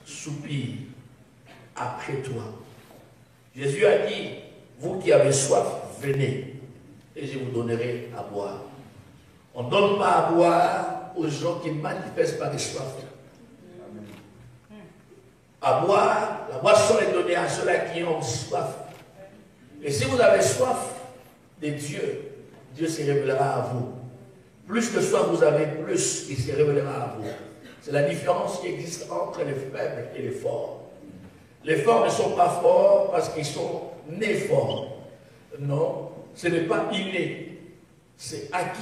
soupire après toi. Jésus a dit, vous qui avez soif, venez et je vous donnerai à boire. On ne donne pas à boire aux gens qui manifestent par des soifs. À boire, la boisson est donnée à ceux-là qui ont soif. Et si vous avez soif de Dieu, Dieu se révélera à vous. Plus de soif vous avez, plus il se révélera à vous. C'est la différence qui existe entre les faibles et les forts. Les forts ne sont pas forts parce qu'ils sont nés forts. Non, ce n'est pas inné, c'est acquis.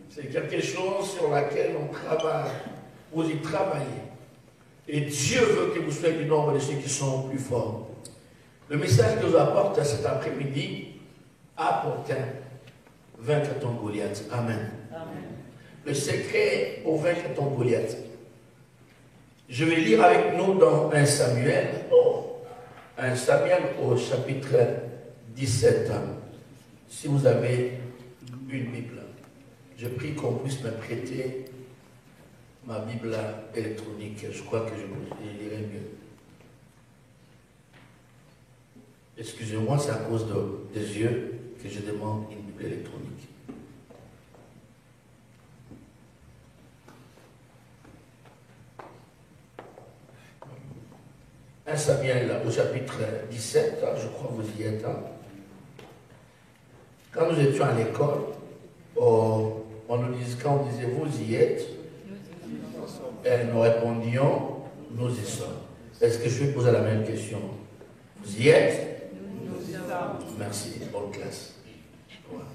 C'est quelque chose sur laquelle on travaille. Vous y travaillez. Et Dieu veut que vous soyez du nombre de ceux qui sont plus forts. Le message que je vous apporte cet après-midi a pour thème vaincre ton Goliath. Amen. Amen. Le secret pour vaincre ton Goliath. Je vais lire avec nous dans 1 Samuel. 1 Samuel au chapitre 17. Si vous avez une Bible, je prie qu'on puisse me prêter ma Bible électronique. Je crois que je lirai mieux. Excusez-moi, c'est à cause des yeux que je demande une Bible électronique. Un Samuel au chapitre 17, je crois que vous y êtes. Quand nous étions à l'école, quand on disait vous y êtes, et nous répondions nous y sommes. Est-ce que je vais poser la même question? Vous y êtes? Nous y sommes. Merci, bonne classe. Voilà.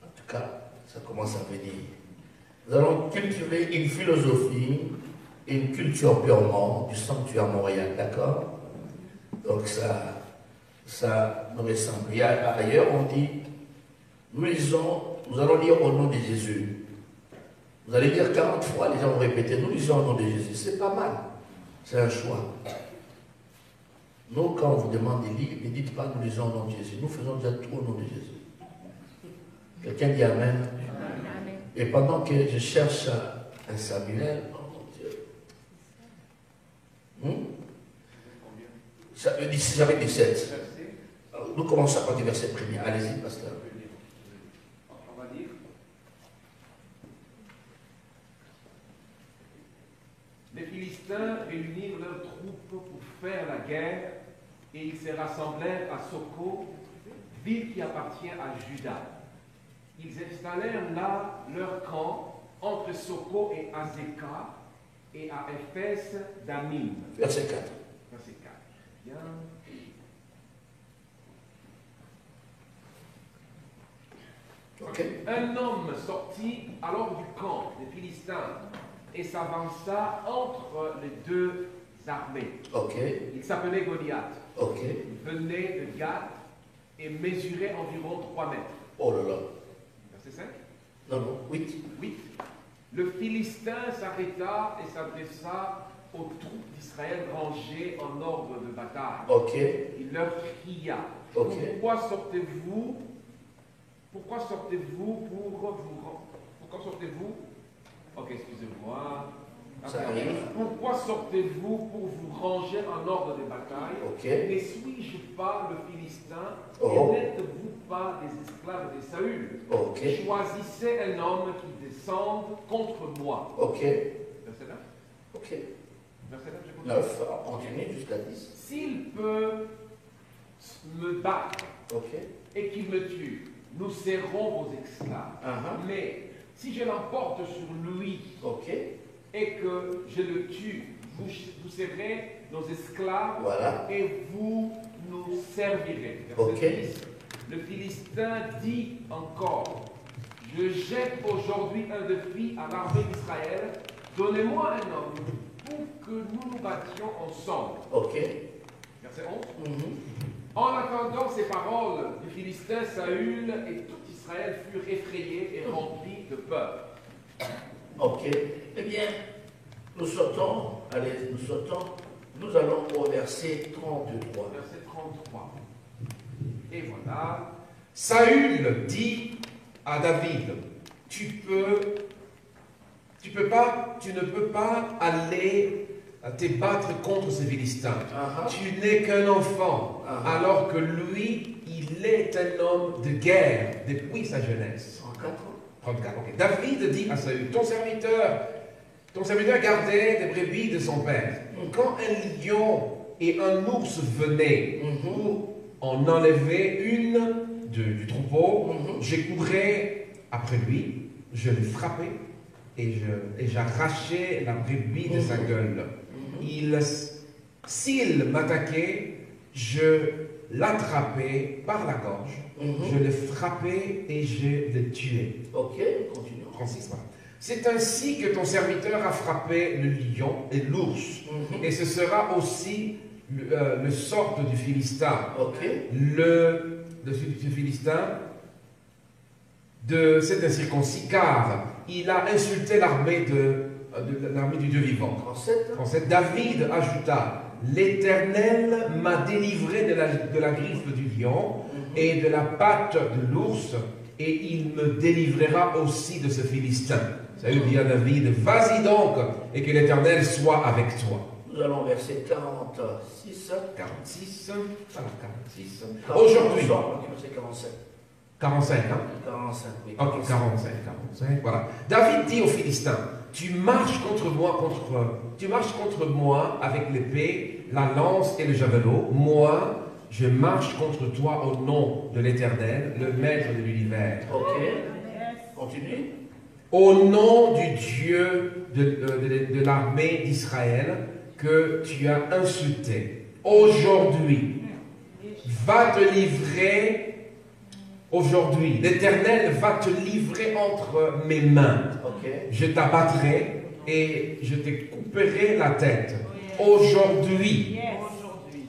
En tout cas, ça commence à venir. Nous allons cultiver une philosophie, une culture purement du sanctuaire Montréal, d'accord? Donc ça nous ressemble. Et ailleurs, on dit, nous allons lire au nom de Jésus. Vous allez dire 40 fois, les gens vont répéter, nous lisons au nom de Jésus. C'est pas mal. C'est un choix. Nous, quand on vous demande de lire, ne dites pas nous lisons au nom de Jésus. Nous faisons déjà tout au nom de Jésus. Quelqu'un dit Amen. Amen. Et pendant que je cherche un Samuel, oh mon Dieu. J'avais 17. Alors, nous commençons à partir du verset premier. Allez-y, pasteur. On va dire. Les Philistins réunirent leurs troupes pour faire la guerre et ils se rassemblèrent à Soko, ville qui appartient à Juda. Ils installèrent là leur camp entre Soko et Azekah et à Éphès d'Amim. Verset 4. Verset 4. Bien. Okay. Un homme sortit alors du camp des Philistins et s'avança entre les deux armées. Okay. Il s'appelait Goliath. Okay. Il venait de Gath et mesurait environ 3 mètres. Oh là là. Verset 5. Non, non, 8. 8. Le Philistin s'arrêta et s'adressa aux troupes d'Israël rangées en ordre de bataille. Okay. Il leur cria. Okay. Pourquoi sortez-vous Pourquoi sortez-vous Ok, excusez-moi. Ça arrive. Pourquoi sortez-vous pour vous ranger en ordre de bataille? Okay. Ne suis-je pas le Philistin? Oh. Et n'êtes-vous pas des esclaves de Saül? Okay. Choisissez un homme qui descende contre moi. Ok. Verset 9. Ok. Verset 9, je continue. 9, on continue jusqu'à 10. S'il peut me battre Ok. et qu'il me tue, nous serons vos esclaves. Mais si je l'emporte sur lui Ok. et que je le tue, vous serez nos esclaves. Voilà. Et vous nous servirez. Ok. Verset 10. Le Philistin dit encore, je jette aujourd'hui un défi à l'armée d'Israël, donnez-moi un homme pour que nous nous battions ensemble. Ok. Verset 11. En attendant ces paroles du Philistin, Saül et tout Israël furent effrayés et remplis de peur. Ok. Eh bien, nous sautons, nous allons au verset 33. Verset 33. Et voilà. Saül dit à David, tu ne peux pas aller te battre contre ces Philistins. Tu n'es qu'un enfant, alors que lui, il est un homme de guerre depuis sa jeunesse. 34. Okay. David dit à Saül, ton serviteur gardait des brebis de son père. Quand un lion et un ours venaient pour en enlever une du troupeau, je courais après lui, je le frappais et j'arrachais la brebis de sa gueule. S'il m'attaquait, je l'attrapais par la gorge, je le frappais et je le tuais. Ok, continuons. 36, voilà. C'est ainsi que ton serviteur a frappé le lion et l'ours. Et ce sera aussi le sort du Philistin. Du Philistin de cet incirconcis, car il a insulté l'armée du Dieu vivant. 37. David ajouta, l'Éternel m'a délivré de la griffe du lion et de la patte de l'ours, et il me délivrera aussi de ce Philistin. Saül dit à David, vas-y donc, et que l'Éternel soit avec toi. Nous allons verset 46. 46. Voilà, 46. Aujourd'hui. C'est 47. 45, hein? 45, oui. Ok, 45, voilà. David dit aux Philistins, tu marches contre moi avec l'épée, la lance et le javelot. Moi, je marche contre toi au nom de l'Éternel, le maître de l'univers. Ok. Continue. Au nom du Dieu de l'armée d'Israël que tu as insulté. Aujourd'hui, va te livrer. Aujourd'hui, l'Éternel va te livrer entre mes mains. Je t'abattrai et je te couperai la tête. Aujourd'hui,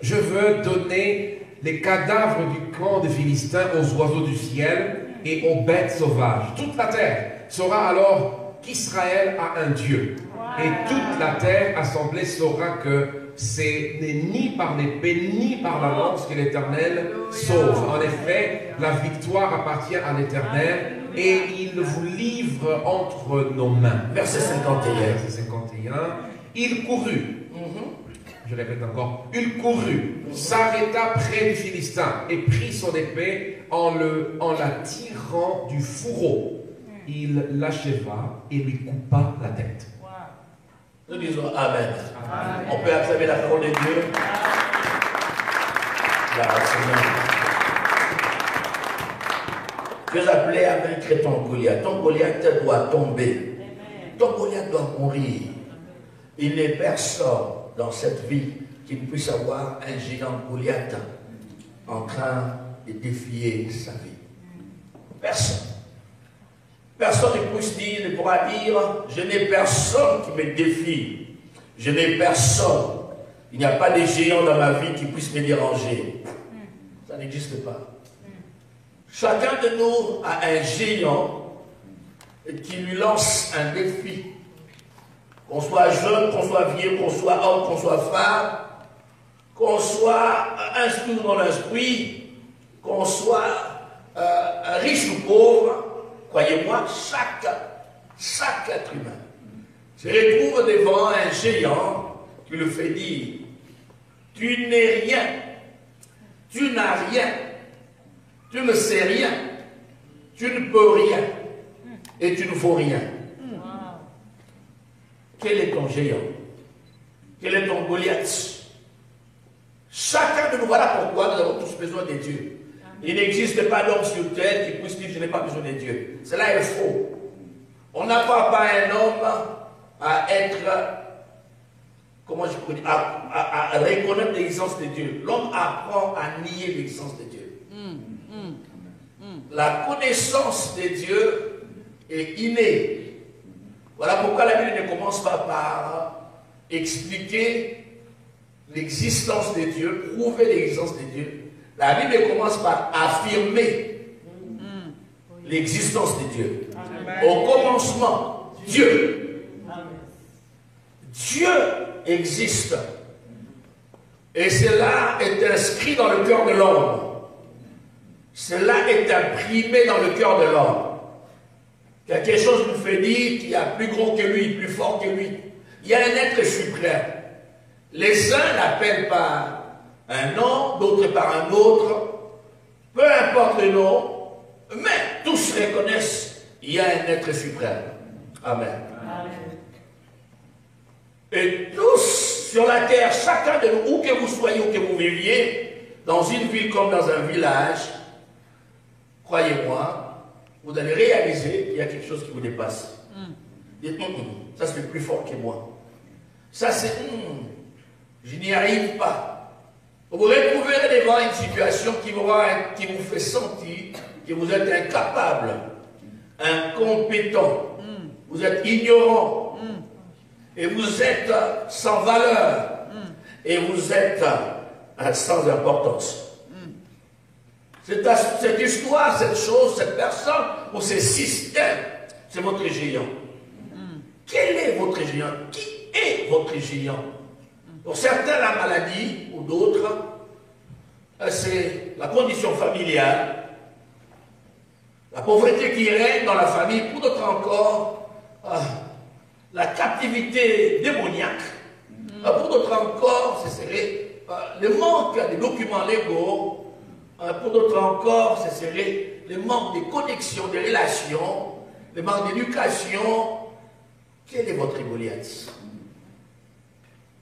je veux donner les cadavres du camp des Philistins aux oiseaux du ciel et aux bêtes sauvages. Toute la terre saura alors qu'Israël a un Dieu. Et toute la terre assemblée saura que ce n'est ni par l'épée ni par la lance que l'Éternel sauve. En effet, la victoire appartient à l'Éternel et il vous livre entre nos mains. Verset 51. Verset 51. Il courut. Je répète encore. Il courut, s'arrêta près du Philistin et prit son épée en la tirant du fourreau. Il l'acheva et lui coupa la tête. Nous disons Amen. Amen. On peut acclamer la parole de Dieu. Tu es appelé à vaincre ton Goliath. Ton Goliath doit tomber. Ton Goliath doit mourir. Il n'est personne dans cette vie qui ne puisse avoir un géant Goliath en train de défier sa vie. Personne. Personne ne pourra dire, je n'ai personne qui me défie. Je n'ai personne. Il n'y a pas de géant dans ma vie qui puisse me déranger. Ça n'existe pas. Chacun de nous a un géant qui lui lance un défi. Qu'on soit jeune, qu'on soit vieux, qu'on soit homme, qu'on soit femme, qu'on soit instruit ou non instruit, qu'on soit riche ou pauvre. Croyez-moi, chaque être humain se retrouve devant un géant qui le fait dire, tu n'es rien, tu n'as rien, tu ne sais rien, tu ne peux rien, et tu ne vaux rien. Quel est ton géant? Quel est ton Goliath? Chacun de nous, voilà pourquoi nous avons tous besoin de Dieu. Il n'existe pas d'homme sur terre qui puisse dire je n'ai pas besoin de Dieu. Cela est faux. On n'apprend pas un homme à être, comment je peux dire, à reconnaître l'existence de Dieu. L'homme apprend à nier l'existence de Dieu. La connaissance de Dieu est innée. Voilà pourquoi la Bible ne commence pas par expliquer l'existence de Dieu, prouver l'existence de Dieu. La Bible commence par affirmer l'existence de Dieu. Au commencement, Dieu. Dieu existe. Et cela est inscrit dans le cœur de l'homme. Cela est imprimé dans le cœur de l'homme. Quelque chose nous fait dire qu'il y a plus gros que lui, plus fort que lui. Il y a un être suprême. Les uns l'appellent par un nom, d'autres par un autre. Peu importe le nom, mais tous reconnaissent qu'il y a un être suprême. Amen. Et tous sur la terre, chacun de nous, où que vous soyez, où que vous viviez, dans une ville comme dans un village, croyez-moi, vous allez réaliser qu'il y a quelque chose qui vous dépasse. Dites, ça c'est plus fort que moi. Ça c'est, je n'y arrive pas. Vous vous retrouverez devant une situation qui vous fait sentir que vous êtes incapable, incompétent, vous êtes ignorant, et vous êtes sans valeur, et vous êtes sans importance. Cette histoire, cette chose, cette personne, ou ce système, c'est votre géant. Quel est votre géant? Qui est votre géant? Pour certains, la maladie, ou d'autres, c'est la condition familiale, la pauvreté qui règne dans la famille, pour d'autres encore, la captivité démoniaque, pour d'autres encore, ce serait le manque des documents légaux, pour d'autres encore, ce serait le manque de connexions, de relations, le manque d'éducation. Quel est votre Goliath?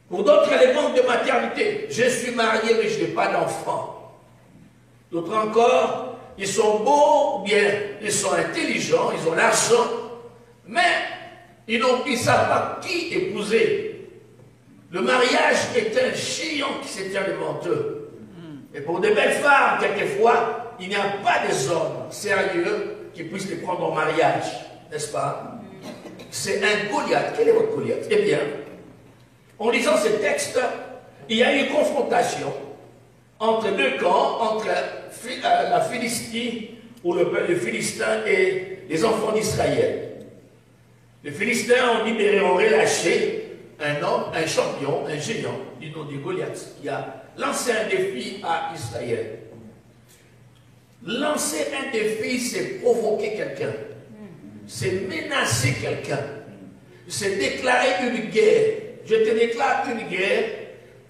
Pour d'autres, le manque de maternité. Je suis marié, mais je n'ai pas d'enfant. D'autres encore, ils sont beaux, ou bien ils sont intelligents, ils ont l'argent, mais ils ne savent pas qui épouser. Le mariage est un géant qui se tient devant eux. Et pour de belles femmes, quelquefois, il n'y a pas des hommes sérieux qui puissent les prendre en mariage, n'est-ce pas? C'est un Goliath. Quel est votre Goliath? Eh bien, en lisant ce texte, il y a eu une confrontation entre deux camps, entre la Philistie, ou le Philistin et les enfants d'Israël. Les Philistins ont libéré, ont relâché un homme, un champion, un géant, du nom de Goliath, qui a lancé un défi à Israël. Lancer un défi, c'est provoquer quelqu'un, c'est menacer quelqu'un, c'est déclarer une guerre. Je te déclare une guerre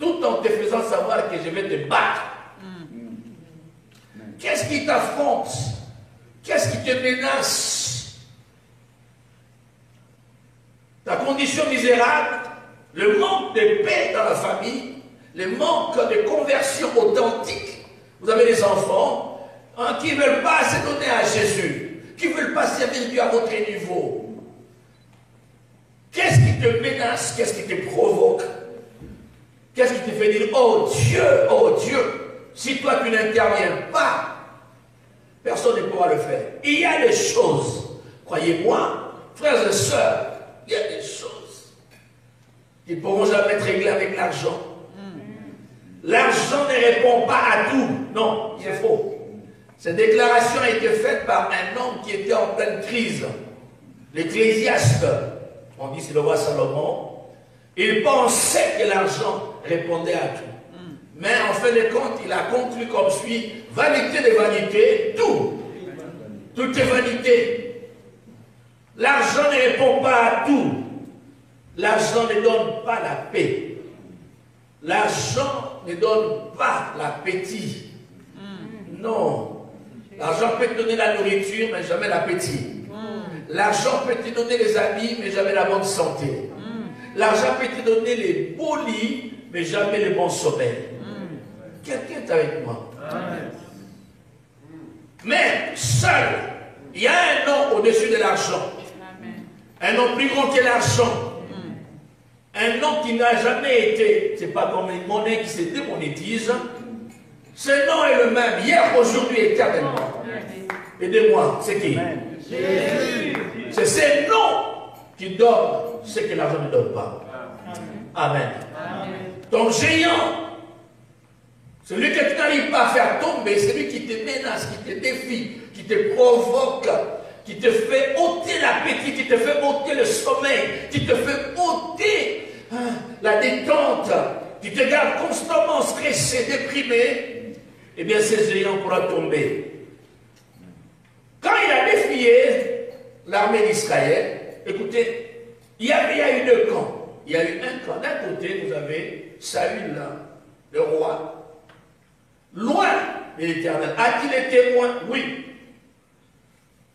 tout en te faisant savoir que je vais te battre. Qu'est-ce qui t'affronte? Qu'est-ce qui te menace? Ta condition misérable, le manque de paix dans la famille, le manque de conversion authentique. Vous avez des enfants qui ne veulent pas se donner à Jésus, qui ne veulent pas servir Dieu à votre niveau. Qu'est-ce qui te menace? Qu'est-ce qui te provoque? Qu'est-ce qui te fait dire, oh Dieu, si toi tu n'interviens pas, personne ne pourra le faire. Il y a des choses, croyez-moi, frères et sœurs, il y a des choses qui ne pourront jamais être réglées avec l'argent. L'argent ne répond pas à tout. Non, c'est faux. Cette déclaration a été faite par un homme qui était en pleine crise. L'Ecclésiaste, on dit c'est le roi Salomon, il pensait que l'argent répondait à tout. Mais en fin de compte, il a conclu comme suit: vanité de vanité, tout est vanité. L'argent ne répond pas à tout. L'argent ne donne pas la paix. L'argent ne donne pas l'appétit. Non. L'argent peut te donner la nourriture, mais jamais l'appétit. L'argent peut te donner les habits, mais jamais la bonne santé. L'argent peut te donner les beaux lits, mais jamais le bon sommeil. Quelqu'un est avec moi? Mais seul, il y a un nom au-dessus de l'argent. Un nom plus grand que l'argent. Un nom qui n'a jamais été, c'est pas comme une monnaie qui se démonétise. Ce nom est le même, hier, aujourd'hui, éternellement. Aidez-moi, c'est qui? Jésus. C'est ce nom qui donne ce que l'argent ne donne pas. Amen. Ton géant, celui que tu n'arrives pas à faire tomber, celui qui te menace, qui te défie, qui te provoque, qui te fait ôter l'appétit, qui te fait ôter le sommeil, qui te fait ôter la détente, qui te garde constamment stressé, déprimé, eh bien ce géant pourra tomber. Quand il a défié l'armée d'Israël, écoutez, il y a eu deux camps. Il y a eu un camp. D'un côté, vous avez Saül, le roi, loin de l'Éternel? A-t-il été témoin? Oui.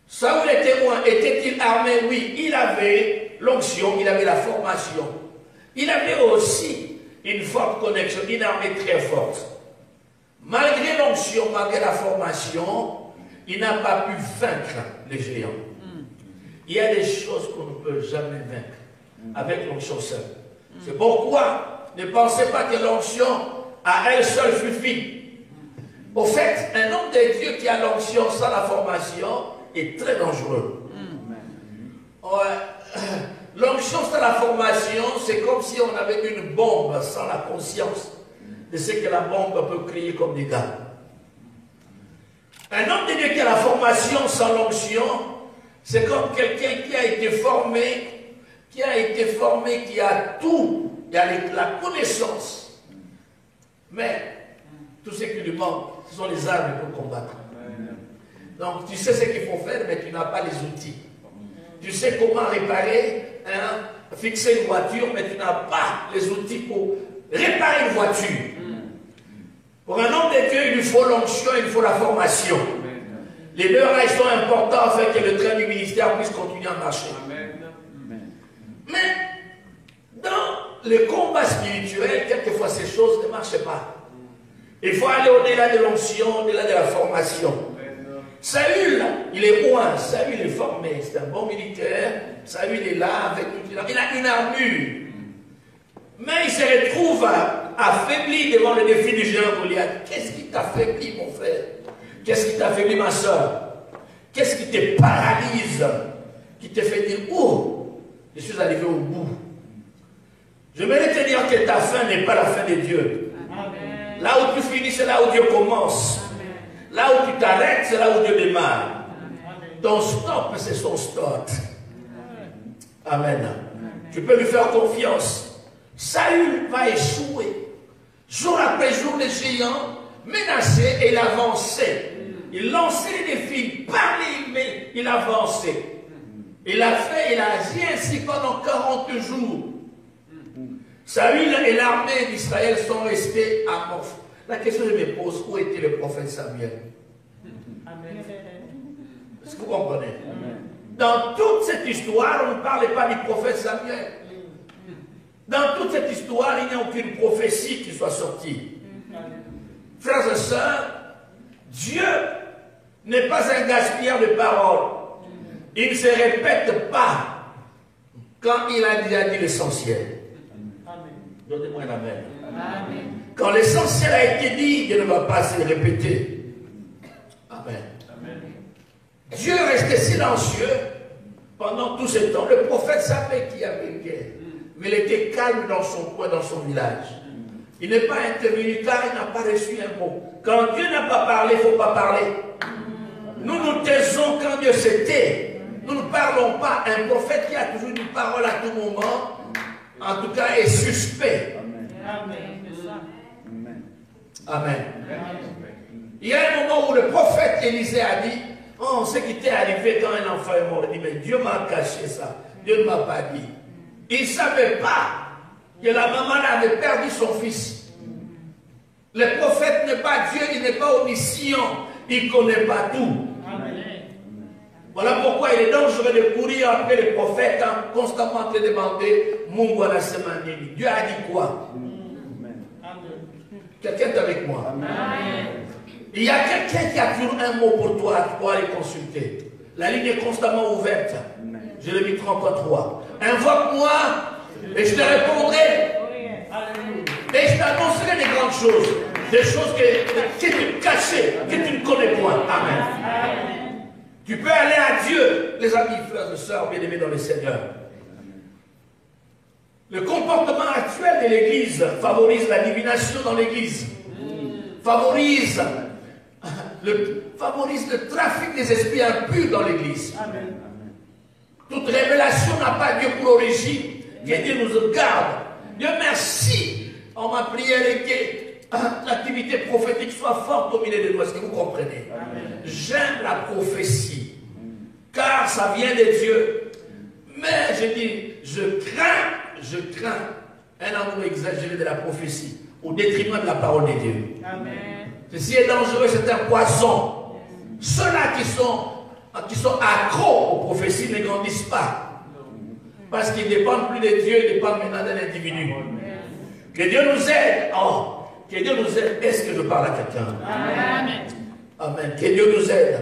Saül est témoin. Était-il armé? Oui. Il avait l'onction, il avait la formation. Il avait aussi une forte connexion, une armée très forte. Malgré l'onction, malgré la formation, il n'a pas pu vaincre les géants. Il y a des choses qu'on ne peut jamais vaincre avec l'onction seule. C'est pourquoi ne pensez pas que l'onction à elle seule suffit. Au fait, un homme de Dieu qui a l'onction sans la formation est très dangereux. Ouais. L'onction sans la formation, c'est comme si on avait une bombe sans la conscience de ce que la bombe peut créer comme dégâts. Un homme de Dieu qui a la formation sans l'onction, c'est comme quelqu'un qui a été formé, qui a tout, il a la connaissance. Mais tout ce qui lui manque, ce sont les armes pour combattre. Donc tu sais ce qu'il faut faire, mais tu n'as pas les outils. Tu sais comment réparer, fixer une voiture, mais tu n'as pas les outils pour réparer une voiture. Pour un homme de Dieu, il lui faut l'onction, il lui faut la formation. Les deux rails sont importants afin que le train du ministère puisse continuer à marcher. Mais dans le combat spirituel, quelquefois ces choses ne marchent pas. Il faut aller au-delà de l'onction, au-delà de la formation. Saül, il est loin, Saül est formé, c'est un bon militaire, Saül est là avec toute il a une armure. Mais il se retrouve affaibli devant le défi du géant Goliath. Qu'est-ce qui t'affaiblit, mon frère? Qu'est-ce qui t'affaiblit, ma soeur? Qu'est-ce qui te paralyse? Qui te fait dire, oh, je suis arrivé au bout. Je voudrais te dire que ta fin n'est pas la fin de Dieu. Amen. Là où tu finis, c'est là où Dieu commence. Amen. Là où tu t'arrêtes, c'est là où Dieu démarre. Amen. Ton stop, c'est son start. Amen. Amen. Tu peux lui faire confiance. Saül va échouer. Jour après jour, les géants menaçaient et il avançait. Il lançait les défis, il parlait, mais il avançait. Il a agi ainsi pendant 40 jours. Saül et l'armée d'Israël sont restés amorphes. La question que je me pose, où était le prophète Samuel? Amen. Est-ce que vous comprenez? Amen. Dans toute cette histoire, on ne parlait pas du prophète Samuel. Dans toute cette histoire, il n'y a aucune prophétie qui soit sortie. Frères et sœurs, Dieu n'est pas un gaspilleur de paroles. Il ne se répète pas quand il a déjà dit l'essentiel. Donnez-moi un amen. Amen. Quand l'essentiel a été dit, il ne va pas se répéter. Amen. Amen. Dieu restait silencieux pendant tout ce temps. Le prophète savait qu'il y avait une guerre. Mais il était calme dans son coin, dans son village. Il n'est pas intervenu car il n'a pas reçu un mot. Quand Dieu n'a pas parlé, il ne faut pas parler. Nous nous taisons quand Dieu se tait. Nous ne parlons pas. Un prophète qui a toujours une parole à tout moment, en tout cas, est suspect. Amen. Amen. Il y a un moment où le prophète Élisée a dit, oh, ce qui t'est arrivé quand un enfant est mort. Il dit, mais Dieu m'a caché ça. Dieu ne m'a pas dit. Il ne savait pas que la maman avait perdu son fils. Le prophète n'est pas Dieu, il n'est pas omniscient. Il ne connaît pas tout. Amen. Voilà pourquoi il est dangereux de courir après les prophètes, constamment te demander, Mungu anasema nini? Dieu a dit quoi? Quelqu'un est avec moi? Amen. Il y a quelqu'un qui a toujours un mot pour toi, pour aller consulter. La ligne est constamment ouverte. Je l'ai mis 33. Invoque-moi et je te répondrai. Et je t'annoncerai des grandes choses. Des choses que tu es cachées, que tu ne connais point. Amen. Tu peux aller à Dieu, les amis, frères et sœurs, bien-aimés dans le Seigneur. Le comportement actuel de l'Église favorise la divination dans l'Église. Favorise le trafic des esprits impurs dans l'Église. Toute révélation n'a pas Dieu pour origine. Que Dieu nous garde. Dieu merci. En ma prière est que l'activité prophétique soit forte au milieu de nous. Est-ce que vous comprenez? J'aime la prophétie. Car ça vient de Dieu. Mais je dis, je crains un amour exagéré de la prophétie, au détriment de la parole de Dieu. Amen. Ceci est dangereux, c'est un poison. Ceux-là qui sont accros aux prophéties ne grandissent pas. Parce qu'ils ne dépendent plus de Dieu, ils dépendent maintenant d'un individu. Que Dieu nous aide. Oh, que Dieu nous aide. Est-ce que je parle à quelqu'un? Amen. Amen. Que Dieu nous aide.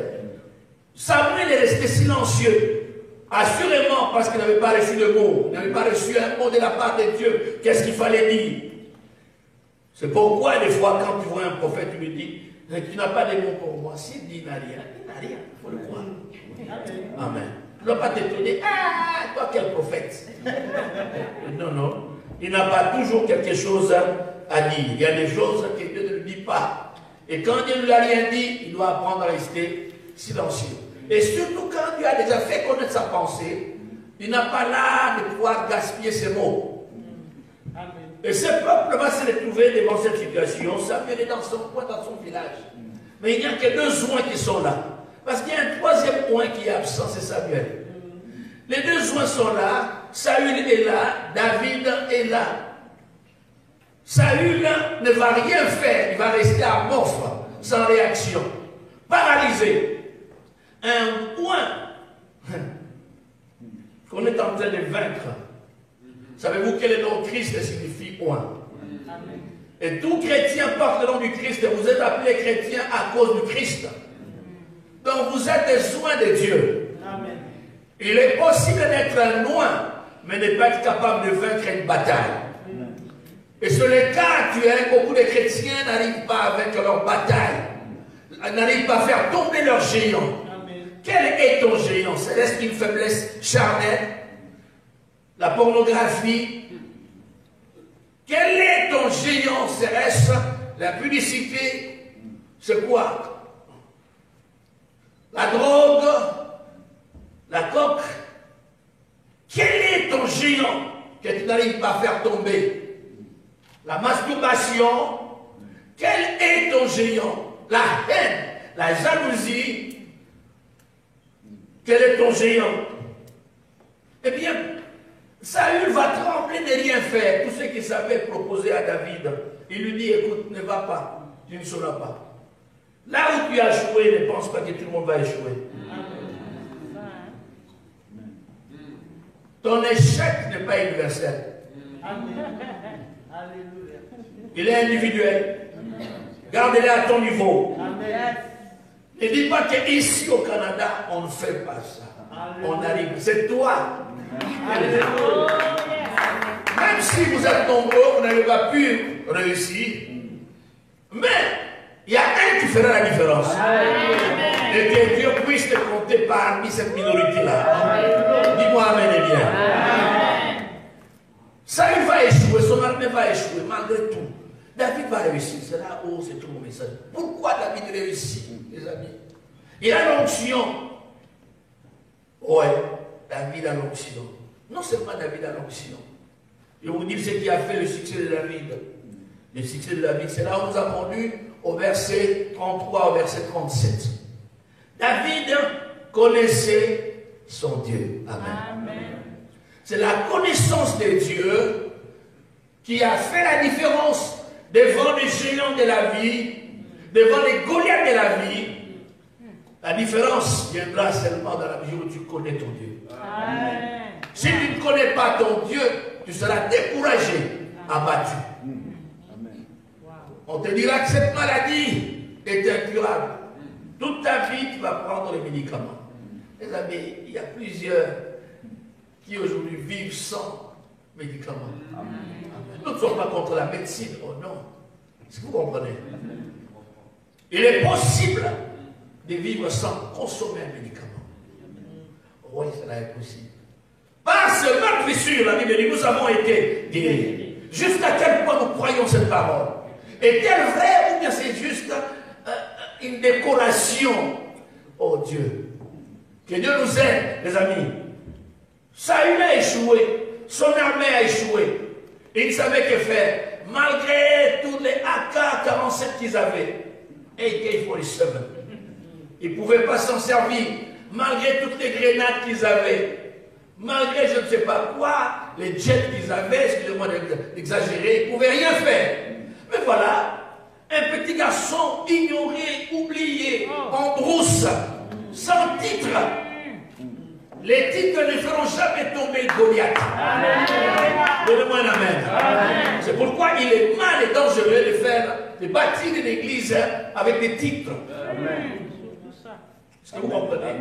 Samuel est resté silencieux. Assurément parce qu'il n'avait pas reçu de mot. Il n'avait pas reçu un mot de la part de Dieu. Qu'est-ce qu'il fallait dire? C'est pourquoi des fois quand tu vois un prophète, tu lui dis, tu n'as pas de mots pour moi. S'il dit il n'a rien, il n'a rien. Il faut le croire. Amen. Tu ne dois pas t'étonner. Ah, toi quel prophète? Non, non. Il n'a pas toujours quelque chose à dire. Il y a des choses que Dieu ne lui dit pas. Et quand Dieu ne lui a rien dit, il doit apprendre à rester silencieux. Et surtout quand Dieu a déjà fait connaître sa pensée, il n'a pas l'art de pouvoir gaspiller ses mots. Et ce peuple va se retrouver devant cette situation. Samuel est dans son coin, dans son village. Mais il n'y a que deux joints qui sont là. Parce qu'il y a un troisième point qui est absent, c'est Samuel. Les deux joints sont là. Saül est là, David est là. Saül ne va rien faire, il va rester amorphe, sans réaction, paralysé. Un point qu'on est en train de vaincre. Savez-vous quel est le nom Christ signifie point? Et tout chrétien porte le nom du Christ. Vous êtes appelé chrétien à cause du Christ. Donc vous êtes des soins de Dieu. Amen. Il est possible d'être loin, mais ne pas être capable de vaincre une bataille. Amen. Et sur le cas actuel, beaucoup de chrétiens n'arrivent pas à vaincre leur bataille, n'arrivent pas à faire tomber leur géant. Amen. Quel est ton géant? Est-ce une faiblesse charnelle? La pornographie? Quel est ton géant? Serait-ce la publicité? C'est quoi? La drogue? La coque? Quel est ton géant que tu n'arrives pas à faire tomber? La masturbation? Quel est ton géant? La haine? La jalousie? Quel est ton géant? Eh bien, Saül va trembler de rien faire. Tout ce qu'il savait proposer à David, il lui dit, écoute, ne va pas, tu ne sauras pas. Là où tu as échoué, ne pense pas que tout le monde va échouer. Ton échec n'est pas universel. Il est individuel. Garde-le à ton niveau. Ne dis pas qu'ici au Canada, on ne fait pas ça. On arrive. C'est toi. Même si vous êtes nombreux, vous n'avez pas pu réussir. Mais il y a un qui fera la différence. Et que Dieu puisse te compter parmi cette minorité-là. Dis-moi amen et bien. Ça, il va échouer, son armée va échouer, malgré tout. David va réussir. C'est là où c'est tout mon message. Pourquoi David réussit, les amis? Il a l'onction. Ouais, David a l'onction. Non seulement David a l'onction. Je vous dis ce qui a fait le succès de David. Le succès de David, c'est là où nous avons lu au verset 33, au verset 37. David connaissait son Dieu. Amen. Amen. C'est la connaissance de Dieu qui a fait la différence devant les géants de la vie, devant les Goliaths de la vie. La différence viendra seulement dans la mesure où tu connais ton Dieu. Amen. Si tu ne connais pas ton Dieu, tu seras découragé, abattu. Amen. On te dira que cette maladie est incurable. Toute ta vie, tu vas prendre les médicaments. Les amis, il y a plusieurs qui aujourd'hui vivent sans médicaments. Amen. Nous ne sommes pas contre la médecine, oh non. Est-ce que vous comprenez? Il est possible de vivre sans consommer un médicament. Oui, cela est possible. Par ce meurtrissure, la Bible dit, nous avons été guéris. Jusqu'à quel point nous croyons cette parole? Est-elle vraie ou bien c'est juste une décoration? Oh Dieu. Que Dieu nous aide, les amis. Saül a échoué. Son armée a échoué. Il ne savait que faire. Malgré tous les AK-47 qu'ils avaient. AK-47. Ils ne pouvaient pas s'en servir. Malgré toutes les grenades qu'ils avaient. malgré je ne sais pas quoi, les jets qu'ils avaient, excusez-moi d'exagérer, ils ne pouvaient rien faire. Mais voilà, un petit garçon ignoré, oublié, en brousse, sans titre. Les titres ne feront jamais tomber Goliath. Donnez-moi un amen. C'est pourquoi il est mal et dangereux de bâtir une église avec des titres. Est-ce que vous comprenez?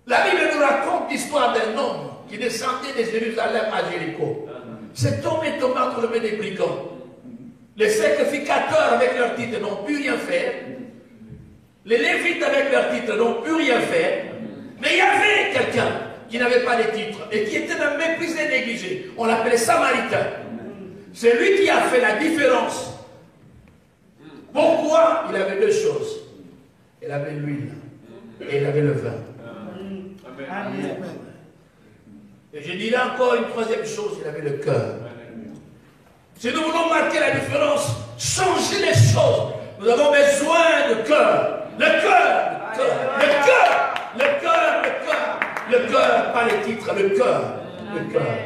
La Bible nous raconte l'histoire d'un homme qui descendait de Jérusalem à Jéricho. Cet homme est tombé entre les mains des brigands. Les sacrificateurs avec leurs titres n'ont pu rien faire. Les Lévites avec leurs titres n'ont pu rien faire. Mais il y avait quelqu'un qui n'avait pas de titre et qui était méprisé et négligé. On l'appelait Samaritain. C'est lui qui a fait la différence. Pourquoi? Il avait deux choses. Il avait l'huile et il avait le vin. Amen. Et je dirais encore une troisième chose, il avait le cœur. Si nous voulons marquer la différence, changer les choses, nous avons besoin de cœur. Le cœur, le cœur, le cœur, le cœur, le cœur, pas les titres, le cœur, le cœur,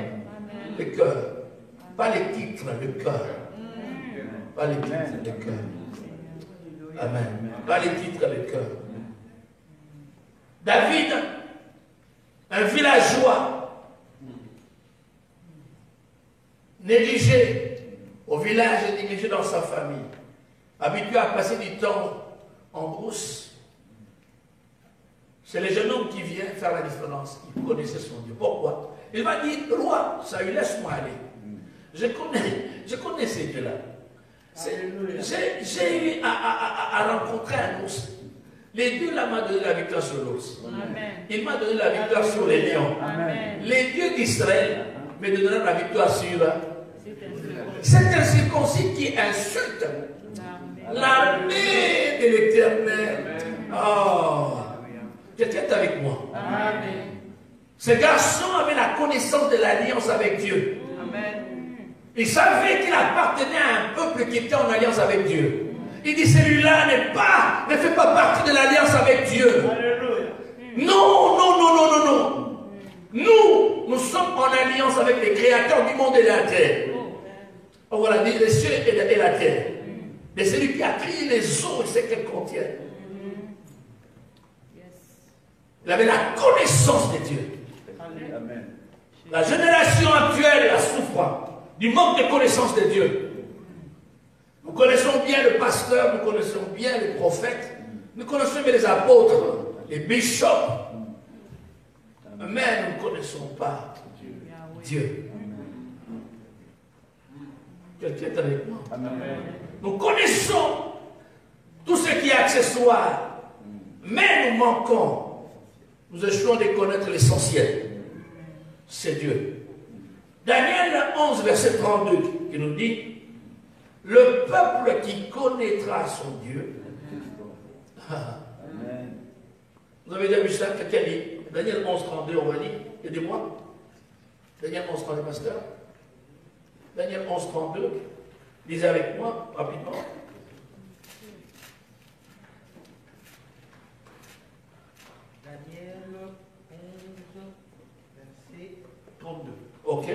le cœur, pas les titres, le cœur, pas les titres, le cœur. Amen. Pas les titres, le cœur. David, un villageois, négligé au village et négligé dans sa famille, habitué à passer du temps en brousse. C'est le jeune homme qui vient faire la différence. Il connaissait son Dieu. Pourquoi? Il m'a dit, roi, Saül, laisse-moi aller. Je connais ces dieux-là. J'ai eu à rencontrer un ours. Les dieux là m'ont donné la victoire sur l'ours. Il m'a donné la victoire sur les lions. Amen. Les dieux d'Israël me donneront la victoire sur cet incirconcis qui insulte l'armée de l'Éternel. Oh, quelqu'un est avec moi. Amen. Ce garçon avait la connaissance de l'alliance avec Dieu. Amen. Il savait qu'il appartenait à un peuple qui était en alliance avec Dieu. Il dit, celui-là ne fait pas partie de l'alliance avec Dieu. Alléluia. Non, non, non, non, non, non. Nous sommes en alliance avec les créateurs du monde et de la terre. Oh, voilà, les cieux et la terre. Et celui qui a créé les eaux et ce qu'elles contiennent. Il avait la connaissance de Dieu. Amen. La génération actuelle la souffre du manque de connaissance de Dieu. Nous connaissons bien le pasteur, nous connaissons bien les prophètes, nous connaissons bien les apôtres, les bishops, mais nous ne connaissons pas Dieu. Quelqu'un est avec moi? Nous connaissons tout ce qui est accessoire, mais nous manquons. Nous échouons de connaître l'essentiel. C'est Dieu. Daniel 11, verset 32, qui nous dit, le peuple qui connaîtra son Dieu. Amen. Vous avez déjà vu ça? Quelqu'un dit, Daniel 11, 32, on va dire, aidez-moi. Daniel 11, 32, pasteur. Daniel 11, 32, lisez avec moi, rapidement. Daniel 11, verset 32. Ok.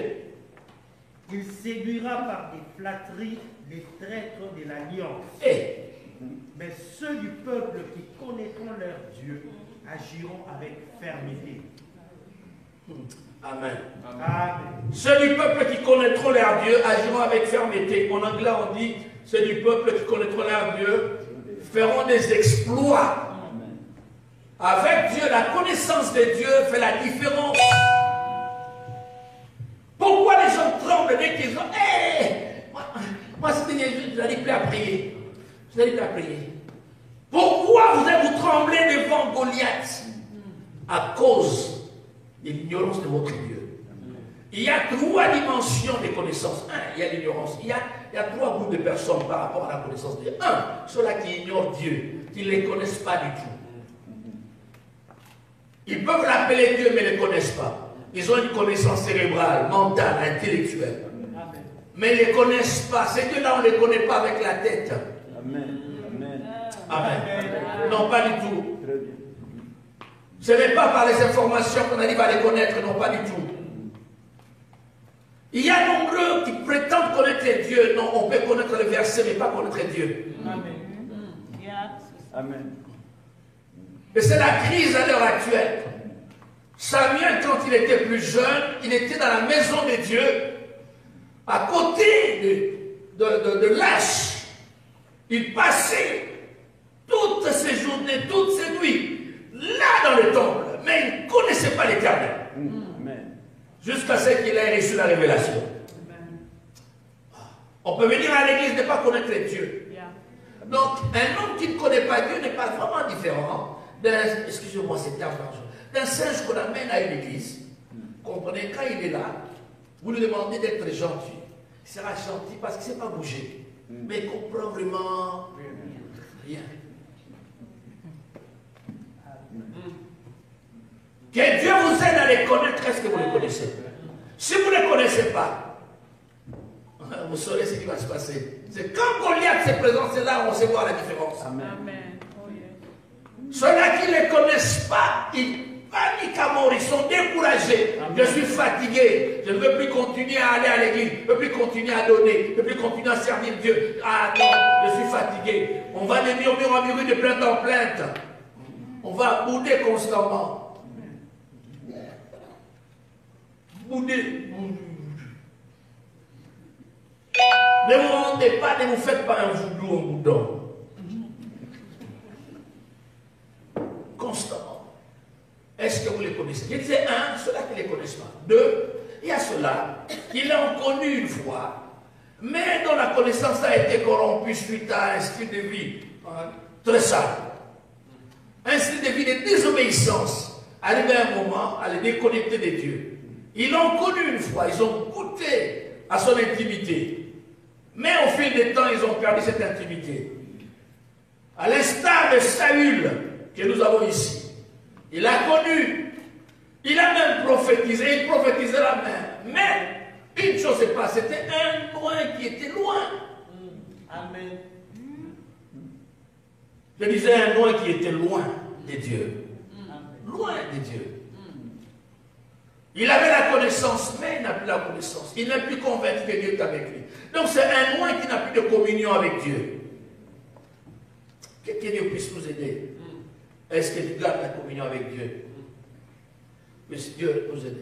Il séduira par des flatteries les traîtres de l'alliance. Mais ceux du peuple qui connaîtront leur Dieu agiront avec fermeté. Amen. Amen. Ceux du peuple qui connaîtront leur Dieu agiront avec fermeté. En anglais, on dit ceux du peuple qui connaîtront leur Dieu feront des exploits. Amen. Avec Dieu, la connaissance de Dieu fait la différence. Pourquoi les gens tremblent dès qu'ils ont... Moi, je n'arrive plus à prier. Je n'arrive plus à prier. Pourquoi vous tremblez devant Goliath? À cause de l'ignorance de votre Dieu. Il y a trois dimensions de connaissances. Un, il y a l'ignorance. Il y a trois groupes de personnes par rapport à la connaissance de Dieu. Un, ceux-là qui ignorent Dieu, qui ne les connaissent pas du tout. Ils peuvent l'appeler Dieu, mais ne le connaissent pas. Ils ont une connaissance cérébrale, mentale, intellectuelle. Amen. Mais ils ne les connaissent pas. Ces deux-là, on ne les connaît pas avec la tête. Amen. Amen. Amen. Non, pas du tout. Ce n'est pas par les informations qu'on arrive à les connaître, non pas du tout. Il y a nombreux qui prétendent connaître Dieu. Non, on peut connaître le verset, mais pas connaître Dieu. Amen. Amen. Et c'est la crise à l'heure actuelle. Samuel, quand il était plus jeune, il était dans la maison de Dieu, à côté de l'âche. Il passait toutes ses journées, toutes ses nuits, là dans le temple, mais il ne connaissait pas l'Éternel. Jusqu'à ce qu'il ait reçu la révélation. On peut venir à l'église et ne pas connaître Dieu. Donc, un homme qui ne connaît pas Dieu n'est pas vraiment différent d'un, excusez-moi, c'est terme d'un singe qu'on amène à une église. Comprenez, quand il est là, vous lui demandez d'être gentil. Il sera gentil parce qu'il ne sait pas bouger. Mais il ne comprend vraiment rien. Que Dieu vous aide à les connaître, est-ce que vous les connaissez? Si vous ne les connaissez pas, vous saurez ce qui va se passer. C'est quand Goliath se présente, c'est là où on sait voir la différence. Amen. Ceux-là qui ne les connaissent pas, ils paniquent à mort, ils sont découragés. Amen. Je suis fatigué, je ne veux plus continuer à aller à l'église, je ne veux plus continuer à donner, je ne veux plus continuer à servir Dieu. Ah non, je suis fatigué. On va de murmure en murmure, de plainte en plainte. On va bouder constamment. Bouder. Ne vous rendez pas, ne vous faites pas un voodoo en boudon. Constamment. Est-ce que vous les connaissez? Je disais un, ceux-là qui ne les connaissent pas. Deux, il y a ceux-là qui l'ont connu une fois, mais dont la connaissance a été corrompue suite à un style de vie très sale. Un style de vie de désobéissance. Arrivé à un moment à les déconnecter de Dieu. Ils l'ont connu une fois, ils ont goûté à son intimité. Mais au fil des temps, ils ont perdu cette intimité. À l'instar de Saül, que nous avons ici. Il a connu, il a même prophétisé, il prophétisera même. Mais une chose s'est passée, c'était un loin qui était loin. Amen. Je disais un loin qui était loin de Dieu. Loin de Dieu. Il avait la connaissance, mais il n'a plus la connaissance. Il n'est plus convaincu que Dieu est avec lui. Donc c'est un loin qui n'a plus de communion avec Dieu. Que Dieu puisse nous aider. Est-ce que tu gardes la communion avec Dieu? Mais Dieu nous aide.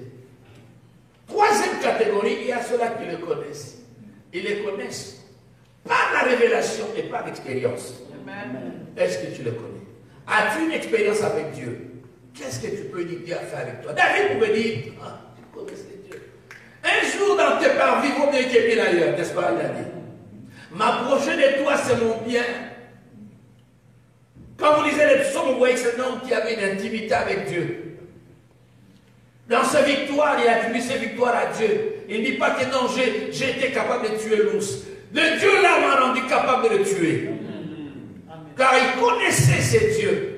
Troisième catégorie, il y a ceux-là qui le connaissent. Ils les connaissent par la révélation et par l'expérience. Est-ce que tu le connais? As-tu une expérience avec Dieu? Qu'est-ce que tu peux dire Dieu a fait avec toi? David pouvait dire, ah, tu connais Dieu. Un jour dans tes parvis, vaut mieux qu'il y ait bien ailleurs, n'est-ce pas? Il a dit, m'approcher de toi, c'est mon bien. Quand vous lisez les psaumes, vous voyez que c'est un homme qui avait une intimité avec Dieu. Dans sa victoire, il attribue ses victoires à Dieu. Il ne dit pas que non, j'ai été capable de tuer l'ours. Le Dieu là m'a rendu capable de le tuer. Car il connaissait ces dieux.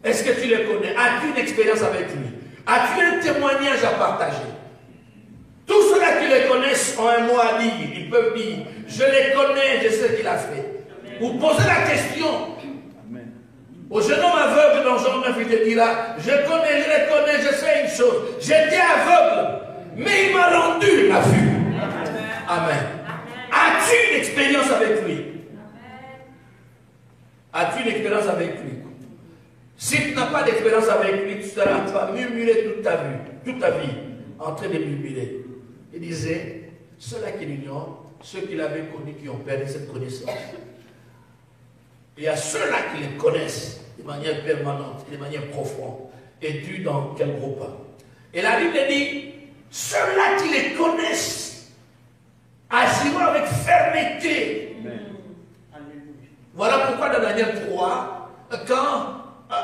Est-ce que tu les connais? As-tu une expérience avec lui? As-tu un témoignage à partager? Tous ceux-là qui les connaissent ont un mot à dire. Ils peuvent dire, je les connais, je sais ce qu'il a fait. Vous posez la question. Amen. Au jeune homme aveugle dans Jean 9, il te dira, je les connais, je sais une chose. J'étais aveugle, mais il m'a rendu la vue. Amen. As-tu une expérience avec lui? As-tu une expérience avec lui? Si tu n'as pas d'expérience avec lui, tu seras murmurer toute ta vie, en train de murmurer. Il disait, ceux-là qui l'ignorent, ceux qui l'avaient connu, qui ont perdu cette connaissance. Il y a ceux-là qui les connaissent de manière permanente, de manière profonde. Et tu dans quel groupe? Et la Bible dit, ceux-là qui les connaissent agiront avec fermeté. Amen. Voilà pourquoi dans Daniel 3, quand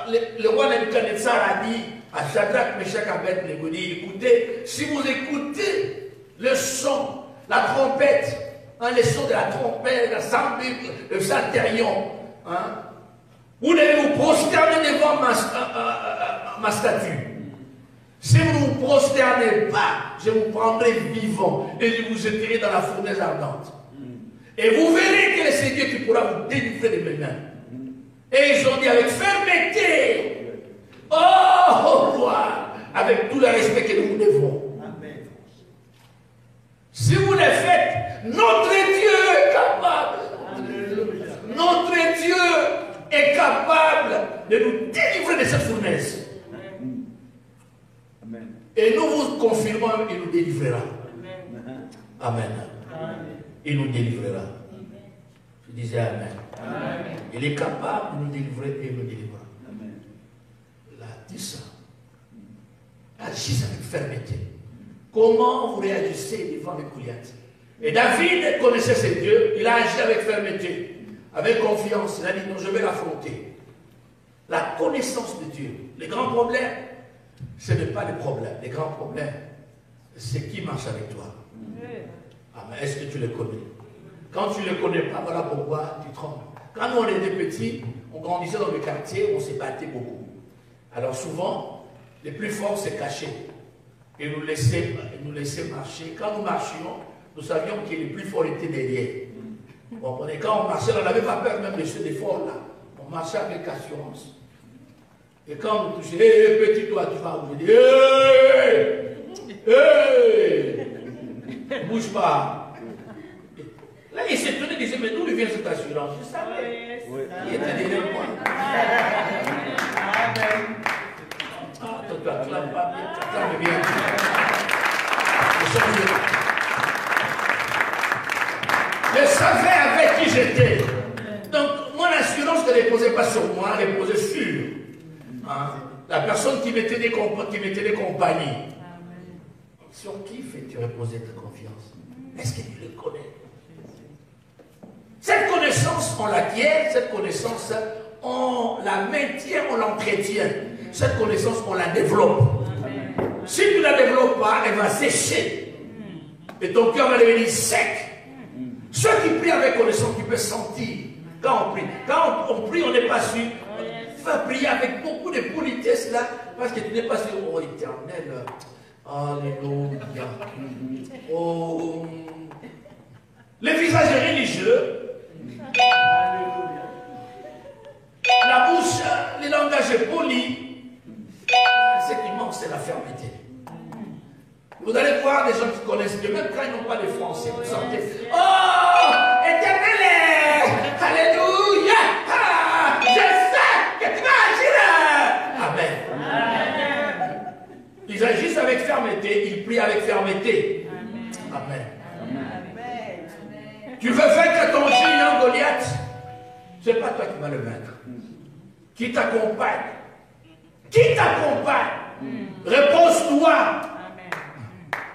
le roi Nebuchadnezzar a dit à Shadrach, Meshach, Abednego, écoutez, si vous écoutez le son, la trompette, les sons de la trompette, la sambucle, le psalterion, vous devez vous prosterner devant ma statue. Si vous ne vous prosternez pas, je vous prendrai vivant et je vous jeterai dans la fournaise ardente. Et vous verrez que c'est Dieu qui pourra vous délivrer de mes mains. Et ils ont dit avec fermeté, Oh, gloire, avec tout le respect que nous vous devons. Amen. Si vous le faites, notre Dieu est capable. Alléluia. Notre Dieu est capable de nous délivrer de cette fournaise. Amen. Et nous vous confirmons, il nous délivrera. Amen. Il nous délivrera. Je disais Amen. Amen. Il est capable de nous délivrer et il nous délivrera. Amen. Il a dit ça. Agissez avec fermeté. Comment vous réagissez devant les Goliaths? Et David connaissait ses dieux, il a agi avec fermeté, avec confiance. Il a dit non, je vais l'affronter. La connaissance de Dieu. Les grands problèmes, ce n'est pas les problèmes. Les grands problèmes, c'est qui marche avec toi. Ah, mais est-ce que tu les connais? Quand tu ne les connais pas, voilà pourquoi tu trembles. Quand nous on était petits, on grandissait dans le quartier, on se battait beaucoup. Alors souvent, les plus forts se cachaient et nous laissaient marcher. Quand nous marchions, nous savions que les plus forts étaient derrière. Bon, quand on marchait, on n'avait pas peur même de ceux des forts là. On marchait avec assurance. Et quand on nous touchait, hé, petit toi, tu vas où? Je dis, hé, hé, bouge pas. Là, il s'est tenu, il disait, mais d'où lui vient cette assurance? Je savais. Oui. Il était derrière moi. Amen. Ah, toi, tu acclames pas bien, tu acclames bien. Je savais avec qui j'étais. Donc, mon assurance ne reposait pas sur moi, elle reposait sur la personne qui m'était des compagnies. Sur qui fais-tu reposer ta confiance? Est-ce que tu le connais? Cette connaissance, on l'acquiert, cette connaissance, on la maintient, on l'entretient. Cette connaissance, on la développe. Si tu ne la développes pas, elle va sécher. Et ton cœur va devenir sec. Ceux qui prient avec connaissance, tu peux sentir. Quand on prie, on n'est pas sûr. Tu vas prier avec beaucoup de politesse là, parce que tu n'es pas sûr. Oh éternel, alléluia. Oh. Les visages religieux, la bouche, les langages polis, ce qui manque, c'est la fermeté. Vous allez voir des gens qui connaissent Dieu, même quand ils n'ont pas de français, vous sentez, oh, éternel, alléluia, je sais que tu vas agir. Amen. Amen. Ils agissent avec fermeté, ils prient avec fermeté. Amen. Amen. Tu veux vaincre ton géant Goliath, ce n'est pas toi qui vas le vaincre. Qui t'accompagne? Qui t'accompagne? Repose-toi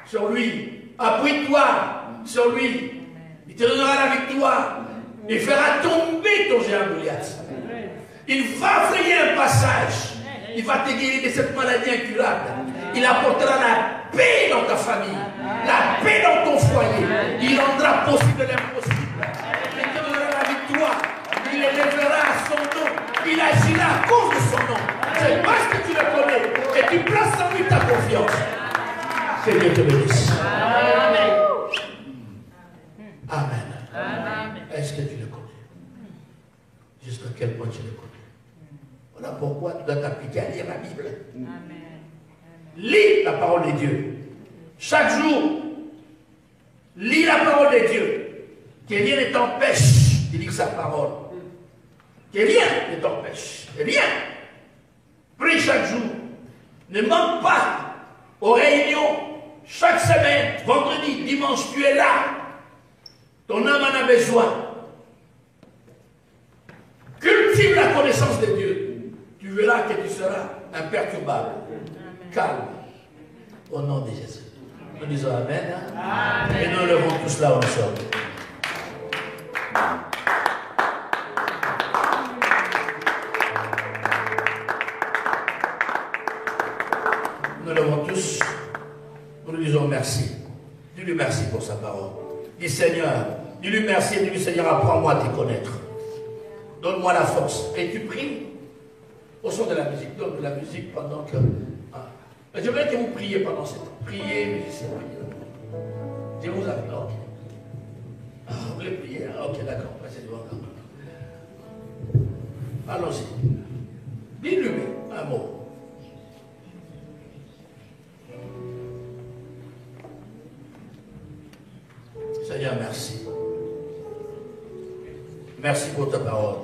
sur lui. Appuie-toi sur lui. Il te donnera la victoire. Il fera tomber ton géant Goliath. Il va frayer un passage. Il va te guérir de cette maladie incurable. Il apportera la paix dans ta famille. La paix dans ton foyer. Il rendra possible l'impossible. Il te donnera la victoire. Il élèvera à son nom. Il agira à cause de son nom. C'est parce que tu le connais et tu places en lui ta confiance. Que Dieu te bénisse. Amen. Amen. Amen. Est-ce que tu le connais? Jusqu'à quel point tu le connais? Voilà pourquoi tu dois t'appliquer à lire la Bible. Amen. Lis la parole de Dieu. Chaque jour, lis la parole de Dieu. Que rien ne t'empêche de lire sa parole. Que rien ne t'empêche. Rien. Prie chaque jour. Ne manque pas aux réunions. Chaque semaine, vendredi, dimanche, tu es là. Ton âme en a besoin. Cultive la connaissance de Dieu. Tu verras que tu seras imperturbable, calme. Au nom de Jésus. Nous disons Amen. Amen. Et nous levons tous là où nous sommes. Nous levons tous. Nous lui disons merci. Dis-lui merci pour sa parole. Dis Seigneur, dis-lui merci et dis-lui Seigneur, apprends-moi à te connaître. Donne-moi la force. Et tu pries au son de la musique. Donne de la musique pendant que... Je voudrais que vous priez pendant ce temps. Priez, musiciens, priez. Je vous appelle. Ok. Vous voulez prier? Ok, d'accord. Passez devant là. Allons-y. Dis-lui un mot. merci. Merci pour ta parole.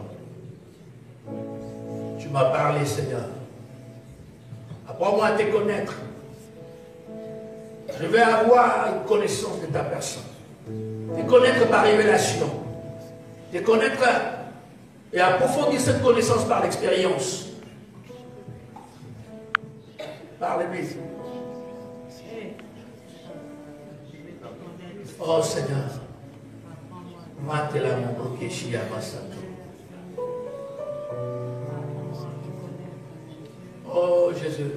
Tu m'as parlé, Seigneur. Apprends-moi à te connaître. Je vais avoir une connaissance de ta personne. Te connaître par révélation. Te connaître et approfondir cette connaissance par l'expérience. Parlez-moi. Oh Seigneur. Matela mon Keshi Amasato. Oh Jésus.